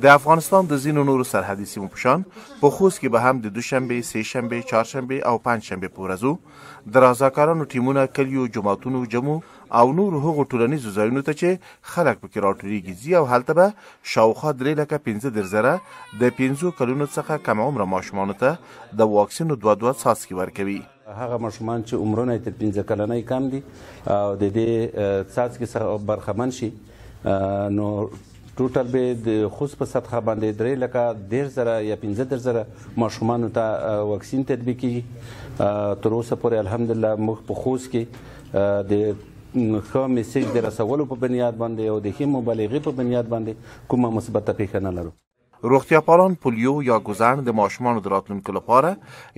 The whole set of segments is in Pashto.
د افغانستان د ځینو نورو سرحدي سیمو په شان په خوست کې به هم د دوشنبه، سهشنبه، چهارشنبه او پنجشنبه په ورځو د رضاکارانو ټیمونه کلیو، جوماتونو، جمعو او نورو هغو ټولنیزو ځایونو ته چې خلک پکې راټولېږي ځي او هلته به شاوخوا 3,15,000 د 5 کلونو څخه کم عمره ماشومانو ته د واکسین 2 څاڅکي ورکوي. هغه ماشومان چې عمرونه تر 15 کلنۍ کم دي او د دې څاڅکي څخه برخمن شي نو ټوټل به د خوست په سطحه باندې 3,10,000 یا 15,000 ماشومانو ته واکسین تطبیق کیږي. تر اوسه پورې الحمدلله موږ په خوست کې د ښه میسیج د رسولو په بنیاد باندې او د ښې مبالغې په بنیاد باندې کومه مثبته پیښه نه لرو. روغتیا پالان پولیو یا ګوزڼ د ماشومانو د راتلونکو لپاره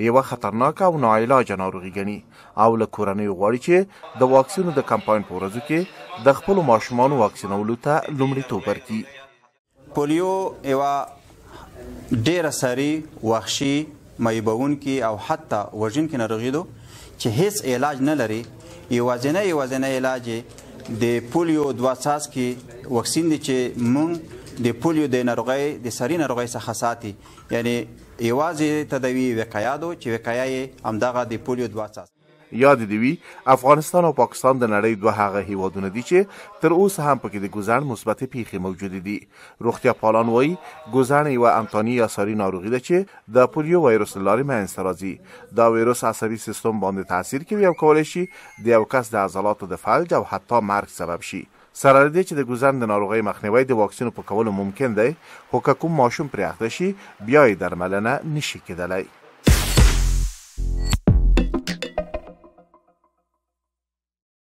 یوه خطرناکه او ناعلاجه ناروغي ګڼي او له کورنیو غواړي چې د واکسینو د کمپاین په ورځو کې د خپلو ماشومانو واکسینولو ته لومړیتوب ورکړي. پولیو یوه ډېره سري، وحشي، میبونکي او حتی وژونکې ناروغي ده چې هیڅ علاج نه لري. یوازینی علاج د پولیو 2 څاڅکي واکسین دی چې موږ د پولیو د ناروغۍ د سري ناروغۍ څخه ساتي. یعنی یوازې تداوي وقایه ده چې وقایه یې همدغه د پولیو 2 څاڅکي. یاد دې وي افغانستان او پاکستان د نړۍ 2 هغه هیوادونه دي چې تر اوسه هم پکې د ګوزڼ مثبتې پیښې موجودې دي. روغتیا پالان وایي ګوزڼ یوه انتاني یا ساري ناروغي ده چې د پولیو وایرس له لارې منځته راځي. دا وایرس عصبي سیستم باندې تاثیر کوي او کولی شي د یو کس د عضلاتو د فلج او حتی مرګ سبب شي. سره له دې چې د ګوزڼ د ناروغۍ مخنیوی د واکسینو په کولو ممکن دی، خو که کوم ماشوم پرې اخته شي بیا یې درملنه نشي کېدلی.